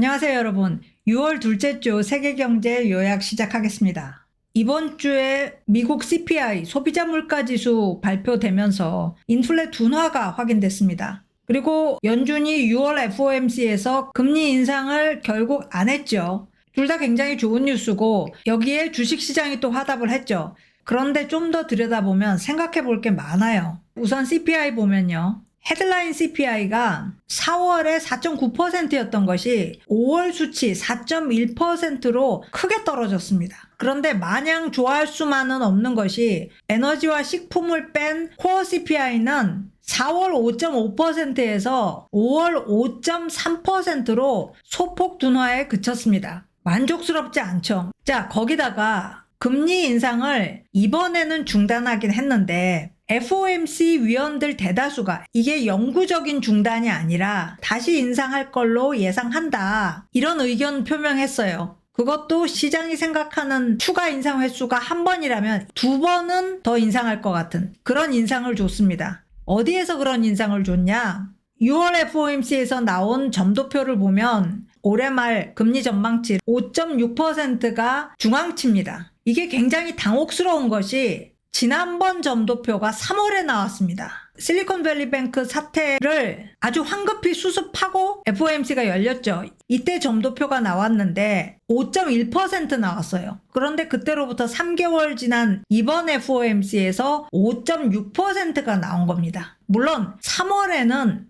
안녕하세요, 여러분. 6월 둘째 주 세계경제 요약 시작하겠습니다. 이번 주에 미국 CPI 소비자 물가 지수 발표되면서 인플레 둔화가 확인됐습니다. 그리고 연준이 6월 FOMC에서 금리 인상을 결국 안 했죠. 둘 다 굉장히 좋은 뉴스고 여기에 주식시장이 또 화답을 했죠. 그런데 좀 더 들여다보면 생각해 볼 게 많아요. 우선 CPI 보면요. 헤드라인 CPI가 4월에 4.9%였던 것이 5월 수치 4.1%로 크게 떨어졌습니다. 그런데 마냥 좋아할 수만은 없는 것이 에너지와 식품을 뺀 코어 CPI는 4월 5.5%에서 5월 5.3%로 소폭 둔화에 그쳤습니다. 만족스럽지 않죠. 자, 거기다가 금리 인상을 이번에는 중단하긴 했는데 FOMC 위원들 대다수가 이게 영구적인 중단이 아니라 다시 인상할 걸로 예상한다. 이런 의견 표명했어요. 그것도 시장이 생각하는 추가 인상 횟수가 한 번이라면 두 번은 더 인상할 것 같은 그런 인상을 줬습니다. 어디에서 그런 인상을 줬냐? 6월 FOMC에서 나온 점도표를 보면 올해 말 금리 전망치 5.6%가 중앙치입니다. 이게 굉장히 당혹스러운 것이 지난번 점도표가 3월에 나왔습니다. 실리콘밸리뱅크 사태를 아주 황급히 수습하고 FOMC가 열렸죠. 이때 점도표가 나왔는데 5.1% 나왔어요. 그런데 그때로부터 3개월 지난 이번 FOMC에서 5.6%가 나온 겁니다. 물론 3월에는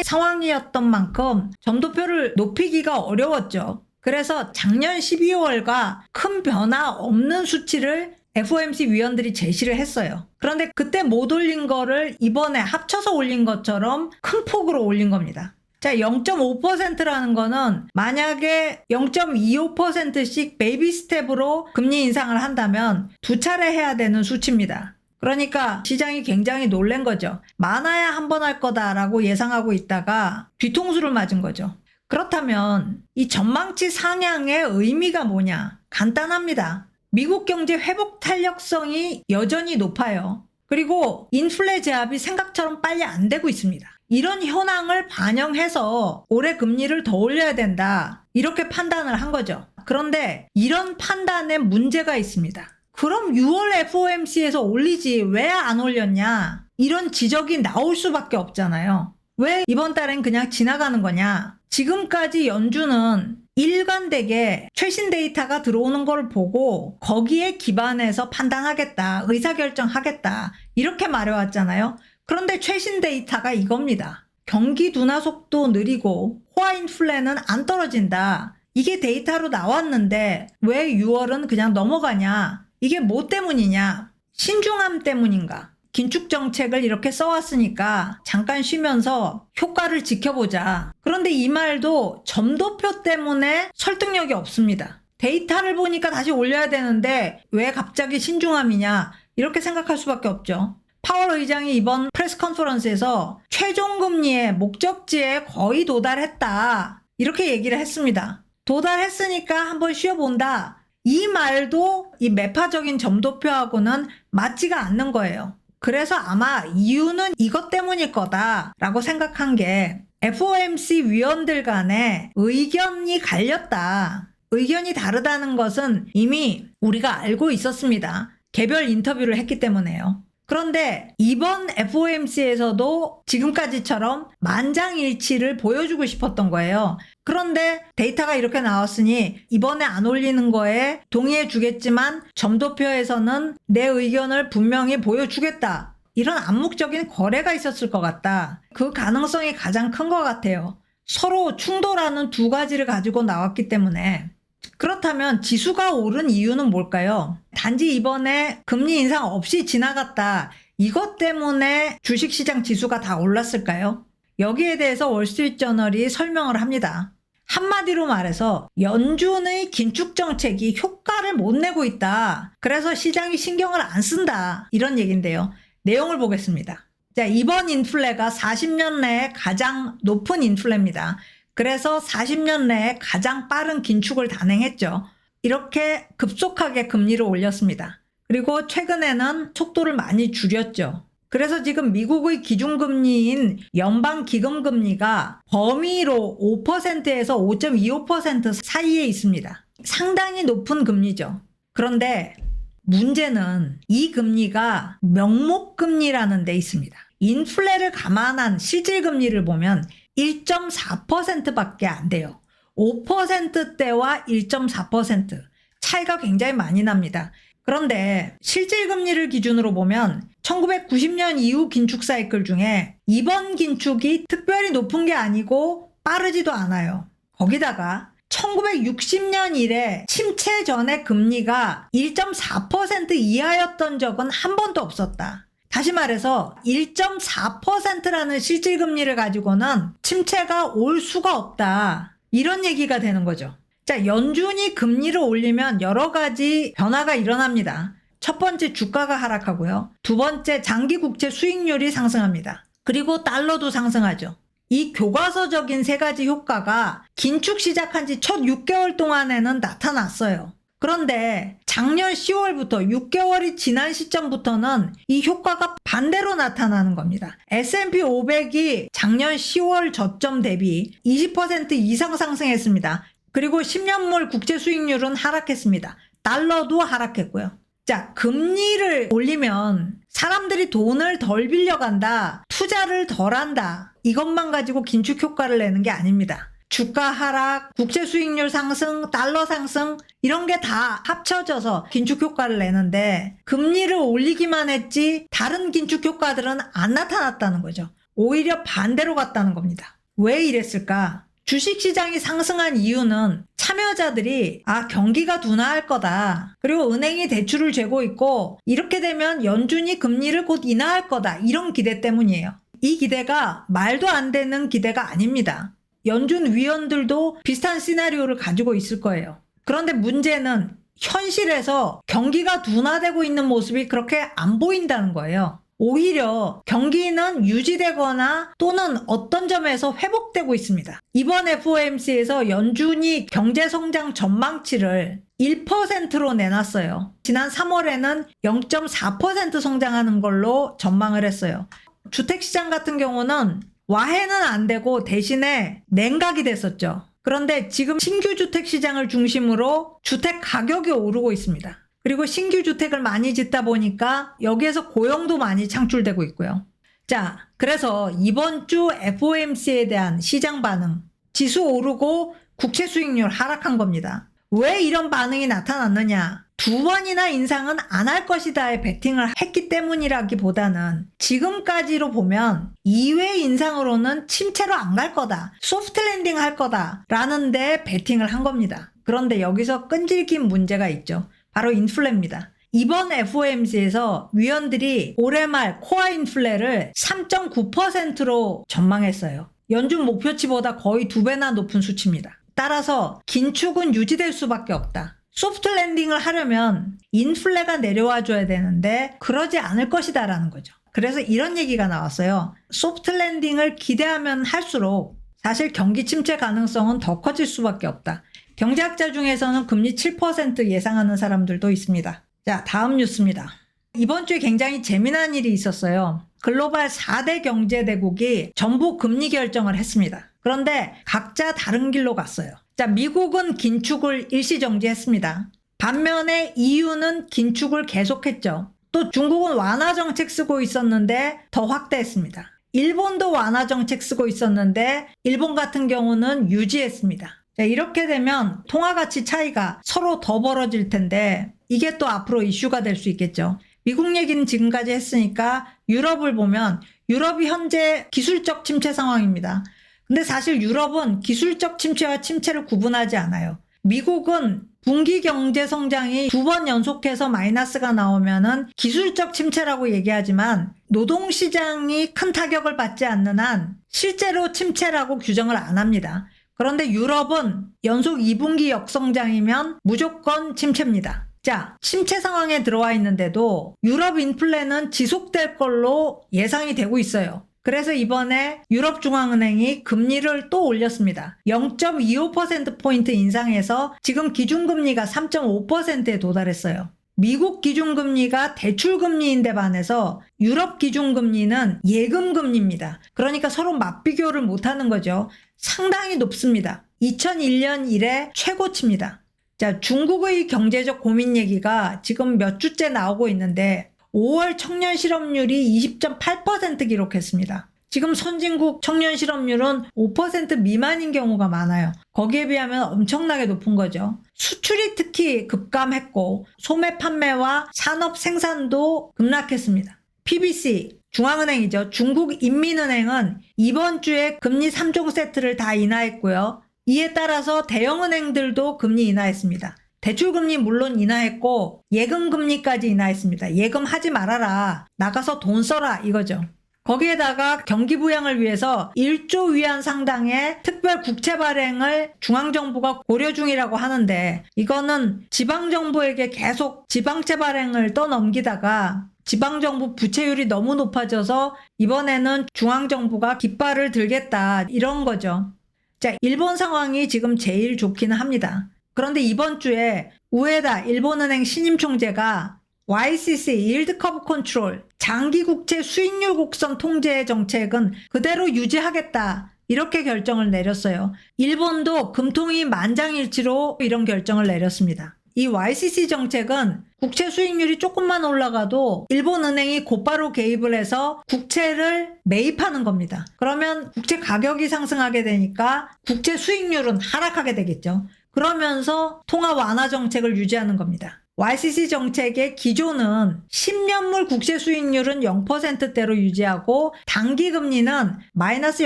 상황이었던 만큼 점도표를 높이기가 어려웠죠. 그래서 작년 12월과 큰 변화 없는 수치를 FOMC 위원들이 제시를 했어요. 그런데 그때 못 올린 거를 이번에 합쳐서 올린 것처럼 큰 폭으로 올린 겁니다. 자, 0.5%라는 거는 만약에 0.25%씩 베이비 스텝으로 금리 인상을 한다면 두 차례 해야 되는 수치입니다. 그러니까 시장이 굉장히 놀란 거죠. 많아야 한 번 할 거다라고 예상하고 있다가 뒤통수를 맞은 거죠. 그렇다면 이 전망치 상향의 의미가 뭐냐? 간단합니다. 미국 경제 회복 탄력성이 여전히 높아요. 그리고 인플레 제압이 생각처럼 빨리 안 되고 있습니다. 이런 현황을 반영해서 올해 금리를 더 올려야 된다. 이렇게 판단을 한 거죠. 그런데 이런 판단에 문제가 있습니다. 그럼 6월 FOMC에서 올리지 왜 안 올렸냐? 이런 지적이 나올 수밖에 없잖아요. 왜 이번 달엔 그냥 지나가는 거냐? 지금까지 연준은 일관되게 최신 데이터가 들어오는 걸 보고 거기에 기반해서 판단하겠다, 의사결정하겠다 이렇게 말해왔잖아요. 그런데 최신 데이터가 이겁니다. 경기 둔화 속도 느리고 코어 인플레는 안 떨어진다. 이게 데이터로 나왔는데 왜 6월은 그냥 넘어가냐? 이게 뭐 때문이냐? 신중함 때문인가? 긴축 정책을 이렇게 써왔으니까 잠깐 쉬면서 효과를 지켜보자. 그런데 이 말도 점도표 때문에 설득력이 없습니다. 데이터를 보니까 다시 올려야 되는데 왜 갑자기 신중함이냐? 이렇게 생각할 수밖에 없죠. 파월 의장이 이번 프레스 컨퍼런스에서 최종 금리의 목적지에 거의 도달했다. 이렇게 얘기를 했습니다. 도달했으니까 한번 쉬어본다. 이 말도 이 매파적인 점도표하고는 맞지가 않는 거예요. 그래서 아마 이유는 이것 때문일 거다라고 생각한 게 FOMC 위원들 간에 의견이 갈렸다. 의견이 다르다는 것은 이미 우리가 알고 있었습니다. 개별 인터뷰를 했기 때문에요. 그런데 이번 FOMC에서도 지금까지처럼 만장일치를 보여주고 싶었던 거예요. 그런데 데이터가 이렇게 나왔으니 이번에 안 올리는 거에 동의해 주겠지만 점도표에서는 내 의견을 분명히 보여주겠다. 이런 암묵적인 거래가 있었을 것 같다. 그 가능성이 가장 큰 것 같아요. 서로 충돌하는 두 가지를 가지고 나왔기 때문에. 그렇다면 지수가 오른 이유는 뭘까요? 단지 이번에 금리 인상 없이 지나갔다. 이것 때문에 주식시장 지수가 다 올랐을까요? 여기에 대해서 월스트리트저널이 설명을 합니다. 한마디로 말해서 연준의 긴축 정책이 효과를 못 내고 있다. 그래서 시장이 신경을 안 쓴다. 이런 얘기인데요. 내용을 보겠습니다. 자, 이번 인플레가 40년 내에 가장 높은 인플레입니다. 그래서 40년 내에 가장 빠른 긴축을 단행했죠. 이렇게 급속하게 금리를 올렸습니다. 그리고 최근에는 속도를 많이 줄였죠. 그래서 지금 미국의 기준금리인 연방기금금리가 범위로 5%에서 5.25% 사이에 있습니다. 상당히 높은 금리죠. 그런데 문제는 이 금리가 명목금리라는 데 있습니다. 인플레를 감안한 실질금리를 보면 1.4%밖에 안 돼요. 5%대와 1.4% 차이가 굉장히 많이 납니다. 그런데 실질금리를 기준으로 보면 1990년 이후 긴축 사이클 중에 이번 긴축이 특별히 높은 게 아니고 빠르지도 않아요. 거기다가 1960년 이래 침체 전에 금리가 1.4% 이하였던 적은 한 번도 없었다. 다시 말해서 1.4%라는 실질금리를 가지고는 침체가 올 수가 없다. 이런 얘기가 되는 거죠. 자, 연준이 금리를 올리면 여러 가지 변화가 일어납니다. 첫 번째, 주가가 하락하고요. 두 번째, 장기 국채 수익률이 상승합니다. 그리고 달러도 상승하죠. 이 교과서적인 세 가지 효과가 긴축 시작한 지 첫 6개월 동안에는 나타났어요. 그런데 작년 10월부터 6개월이 지난 시점부터는 이 효과가 반대로 나타나는 겁니다. S&P 500이 작년 10월 저점 대비 20% 이상 상승했습니다. 그리고 10년물 국채 수익률은 하락했습니다. 달러도 하락했고요. 자, 금리를 올리면 사람들이 돈을 덜 빌려간다, 투자를 덜 한다. 이것만 가지고 긴축 효과를 내는 게 아닙니다. 주가 하락, 국채 수익률 상승, 달러 상승 이런 게 다 합쳐져서 긴축 효과를 내는데 금리를 올리기만 했지 다른 긴축 효과들은 안 나타났다는 거죠. 오히려 반대로 갔다는 겁니다. 왜 이랬을까? 주식시장이 상승한 이유는 참여자들이 경기가 둔화할 거다. 그리고 은행이 대출을 재고 있고 이렇게 되면 연준이 금리를 곧 인하할 거다. 이런 기대 때문이에요. 이 기대가 말도 안 되는 기대가 아닙니다. 연준 위원들도 비슷한 시나리오를 가지고 있을 거예요. 그런데 문제는 현실에서 경기가 둔화되고 있는 모습이 그렇게 안 보인다는 거예요. 오히려 경기는 유지되거나 또는 어떤 점에서 회복되고 있습니다. 이번 FOMC에서 연준이 경제성장 전망치를 1%로 내놨어요. 지난 3월에는 0.4% 성장하는 걸로 전망을 했어요. 주택시장 같은 경우는 와해는 안 되고 대신에 냉각이 됐었죠. 그런데 지금 신규 주택시장을 중심으로 주택 가격이 오르고 있습니다. 그리고 신규 주택을 많이 짓다 보니까 여기에서 고용도 많이 창출되고 있고요. 자, 그래서 이번 주 FOMC에 대한 시장 반응, 지수 오르고 국채 수익률 하락한 겁니다. 왜 이런 반응이 나타났느냐? 두 번이나 인상은 안 할 것이다에 베팅을 했기 때문이라기보다는 지금까지로 보면 2회 인상으로는 침체로 안 갈 거다, 소프트 랜딩 할 거다 라는 데 베팅을 한 겁니다. 그런데 여기서 끈질긴 문제가 있죠. 바로 인플레입니다. 이번 FOMC에서 위원들이 올해 말 코어 인플레를 3.9%로 전망했어요. 연준 목표치보다 거의 2배나 높은 수치입니다. 따라서 긴축은 유지될 수밖에 없다. 소프트 랜딩을 하려면 인플레가 내려와 줘야 되는데 그러지 않을 것이다 라는 거죠. 그래서 이런 얘기가 나왔어요. 소프트 랜딩을 기대하면 할수록 사실 경기 침체 가능성은 더 커질 수밖에 없다. 경제학자 중에서는 금리 7% 예상하는 사람들도 있습니다. 자, 다음 뉴스입니다. 이번 주에 굉장히 재미난 일이 있었어요. 글로벌 4대 경제대국이 전부 금리 결정을 했습니다. 그런데 각자 다른 길로 갔어요. 자, 미국은 긴축을 일시정지했습니다. 반면에 EU는 긴축을 계속했죠. 또 중국은 완화 정책 쓰고 있었는데 더 확대했습니다. 일본도 완화 정책 쓰고 있었는데 일본 같은 경우는 유지했습니다. 자, 이렇게 되면 통화가치 차이가 서로 더 벌어질 텐데 이게 또 앞으로 이슈가 될 수 있겠죠. 미국 얘기는 지금까지 했으니까 유럽을 보면 유럽이 현재 기술적 침체 상황입니다. 근데 사실 유럽은 기술적 침체와 침체를 구분하지 않아요. 미국은 분기 경제 성장이 2번 연속해서 마이너스가 나오면은 기술적 침체라고 얘기하지만 노동시장이 큰 타격을 받지 않는 한 실제로 침체라고 규정을 안 합니다. 그런데 유럽은 연속 2분기 역성장이면 무조건 침체입니다. 자, 침체 상황에 들어와 있는데도 유럽 인플레는 지속될 걸로 예상이 되고 있어요. 그래서 이번에 유럽중앙은행이 금리를 또 올렸습니다. 0.25%포인트 인상해서 지금 기준금리가 3.5%에 도달했어요. 미국 기준금리가 대출금리인데 반해서 유럽 기준금리는 예금금리입니다. 그러니까 서로 맞비교를 못하는 거죠. 상당히 높습니다. 2001년 이래 최고치입니다. 자, 중국의 경제적 고민 얘기가 지금 몇 주째 나오고 있는데 5월 청년 실업률이 20.8% 기록했습니다. 지금 선진국 청년 실업률은 5% 미만인 경우가 많아요. 거기에 비하면 엄청나게 높은 거죠. 수출이 특히 급감했고 소매 판매와 산업 생산도 급락했습니다. PBC, 중앙은행이죠. 중국인민은행은 이번 주에 금리 3종 세트를 다 인하했고요. 이에 따라서 대형은행들도 금리 인하했습니다. 대출금리 물론 인하했고 예금금리까지 인하했습니다. 예금하지 말아라. 나가서 돈 써라 이거죠. 거기에다가 경기 부양을 위해서 1조 위안 상당의 특별 국채 발행을 중앙정부가 고려 중이라고 하는데 이거는 지방정부에게 계속 지방채 발행을 떠넘기다가 지방정부 부채율이 너무 높아져서 이번에는 중앙정부가 깃발을 들겠다 이런 거죠. 자, 일본 상황이 지금 제일 좋기는 합니다. 그런데 이번 주에 우에다 일본은행 신임 총재가 YCC, Yield Curve Control, 장기 국채 수익률 곡선 통제 정책은 그대로 유지하겠다. 이렇게 결정을 내렸어요. 일본도 금통위 만장일치로 이런 결정을 내렸습니다. 이 YCC 정책은 국채 수익률이 조금만 올라가도 일본은행이 곧바로 개입을 해서 국채를 매입하는 겁니다. 그러면 국채 가격이 상승하게 되니까 국채 수익률은 하락하게 되겠죠. 그러면서 통화 완화 정책을 유지하는 겁니다. YCC 정책의 기조는 10년물 국채 수익률은 0%대로 유지하고 단기 금리는 마이너스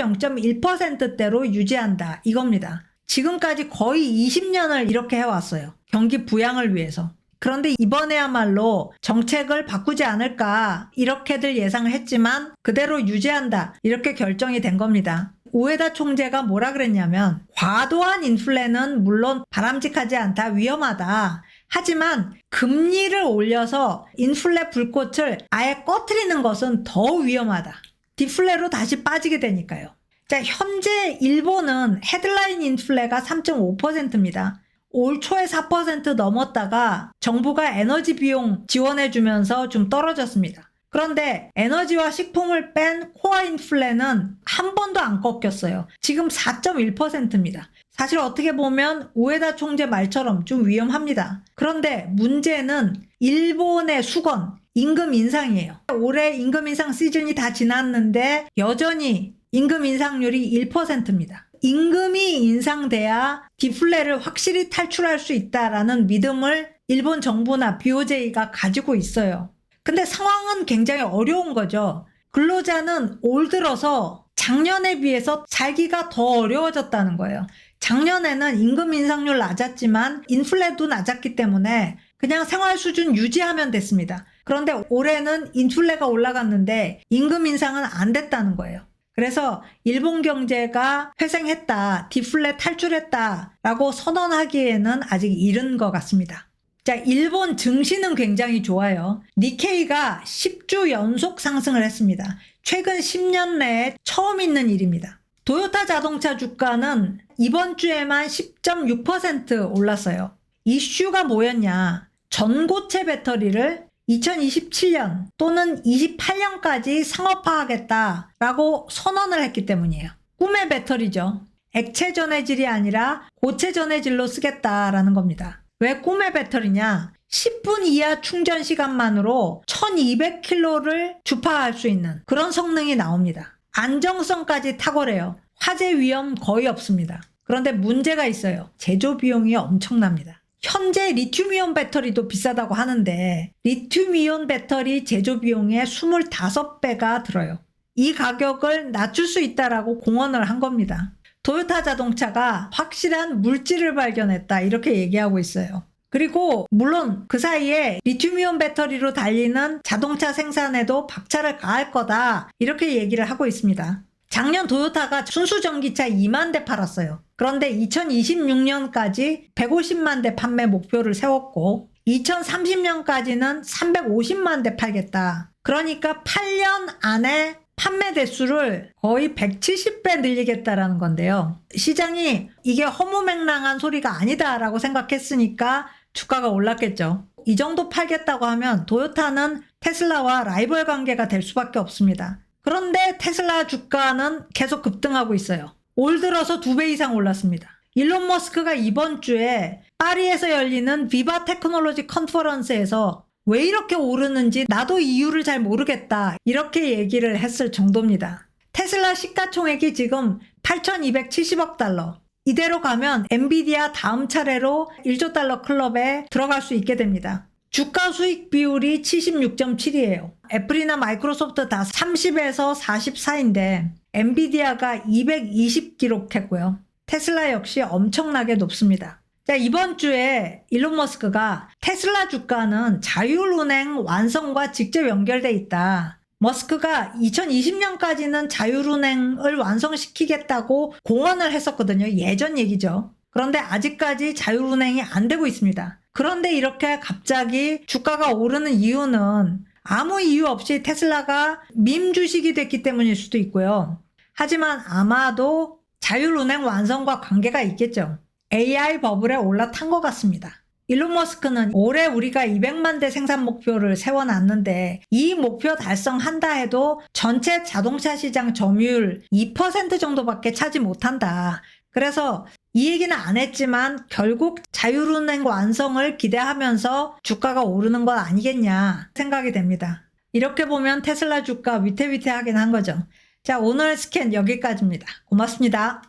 0.1%대로 유지한다 이겁니다. 지금까지 거의 20년을 이렇게 해왔어요. 경기 부양을 위해서. 그런데 이번에야말로 정책을 바꾸지 않을까 이렇게들 예상을 했지만 그대로 유지한다 이렇게 결정이 된 겁니다. 우에다 총재가 뭐라 그랬냐면 과도한 인플레는 물론 바람직하지 않다, 위험하다. 하지만 금리를 올려서 인플레 불꽃을 아예 꺼트리는 것은 더 위험하다. 디플레로 다시 빠지게 되니까요. 자, 현재 일본은 헤드라인 인플레가 3.5%입니다. 올 초에 4% 넘었다가 정부가 에너지 비용 지원해주면서 좀 떨어졌습니다. 그런데 에너지와 식품을 뺀 코어 인플레는 한 번도 안 꺾였어요. 지금 4.1%입니다. 사실 어떻게 보면 우에다 총재 말처럼 좀 위험합니다. 그런데 문제는 일본의 수건, 임금 인상이에요. 올해 임금 인상 시즌이 다 지났는데 여전히 임금 인상률이 1%입니다. 임금이 인상돼야 디플레를 확실히 탈출할 수 있다라는 믿음을 일본 정부나 BOJ가 가지고 있어요. 근데 상황은 굉장히 어려운 거죠. 근로자는 올 들어서 작년에 비해서 살기가 더 어려워졌다는 거예요. 작년에는 임금 인상률 낮았지만 인플레도 낮았기 때문에 그냥 생활 수준 유지하면 됐습니다. 그런데 올해는 인플레가 올라갔는데 임금 인상은 안 됐다는 거예요. 그래서 일본 경제가 회생했다, 디플레 탈출했다라고 선언하기에는 아직 이른 것 같습니다. 자, 일본 증시는 굉장히 좋아요. 니케이가 10주 연속 상승을 했습니다. 최근 10년 내에 처음 있는 일입니다. 도요타 자동차 주가는 이번 주에만 10.6% 올랐어요. 이슈가 뭐였냐? 전고체 배터리를 2027년 또는 28년까지 상업화하겠다라고 선언을 했기 때문이에요. 꿈의 배터리죠. 액체 전해질이 아니라 고체 전해질로 쓰겠다라는 겁니다. 왜 꿈의 배터리냐? 10분 이하 충전 시간만으로 1200km를 주파할 수 있는 그런 성능이 나옵니다. 안정성까지 탁월해요. 화재 위험 거의 없습니다. 그런데 문제가 있어요. 제조 비용이 엄청납니다. 현재 리튬이온 배터리도 비싸다고 하는데 리튬이온 배터리 제조 비용의 25배가 들어요. 이 가격을 낮출 수 있다라고 공언을 한 겁니다. 도요타 자동차가 확실한 물질을 발견했다 이렇게 얘기하고 있어요. 그리고 물론 그 사이에 리튬이온 배터리로 달리는 자동차 생산에도 박차를 가할 거다 이렇게 얘기를 하고 있습니다. 작년 도요타가 순수 전기차 2만 대 팔았어요. 그런데 2026년까지 150만 대 판매 목표를 세웠고 2030년까지는 350만 대 팔겠다. 그러니까 8년 안에 판매 대수를 거의 170배 늘리겠다라는 건데요. 시장이 이게 허무맹랑한 소리가 아니다라고 생각했으니까 주가가 올랐겠죠. 이 정도 팔겠다고 하면 토요타는 테슬라와 라이벌 관계가 될 수밖에 없습니다. 그런데 테슬라 주가는 계속 급등하고 있어요. 올 들어서 2배 이상 올랐습니다. 일론 머스크가 이번 주에 파리에서 열리는 비바 테크놀로지 컨퍼런스에서 왜 이렇게 오르는지 나도 이유를 잘 모르겠다 이렇게 얘기를 했을 정도입니다. 테슬라 시가총액이 지금 8,270억 달러. 이대로 가면 엔비디아 다음 차례로 1조 달러 클럽에 들어갈 수 있게 됩니다. 주가 수익 비율이 76.7이에요. 애플이나 마이크로소프트 다 30에서 44인데 엔비디아가 220 기록했고요. 테슬라 역시 엄청나게 높습니다. 자, 이번 주에 일론 머스크가 테슬라 주가는 자율운행 완성과 직접 연결돼 있다. 머스크가 2020년까지는 자율운행을 완성시키겠다고 공언을 했었거든요. 예전 얘기죠. 그런데 아직까지 자율운행이 안 되고 있습니다. 그런데 이렇게 갑자기 주가가 오르는 이유는 아무 이유 없이 테슬라가 밈 주식이 됐기 때문일 수도 있고요. 하지만 아마도 자율운행 완성과 관계가 있겠죠. AI 버블에 올라탄 것 같습니다. 일론 머스크는 올해 우리가 200만 대 생산 목표를 세워놨는데 이 목표 달성한다 해도 전체 자동차 시장 점유율 2% 정도밖에 차지 못한다. 그래서 이 얘기는 안 했지만 결국 자율운행 완성을 기대하면서 주가가 오르는 것 아니겠냐 생각이 됩니다. 이렇게 보면 테슬라 주가 위태위태하긴 한 거죠. 자, 오늘 스캔 여기까지입니다. 고맙습니다.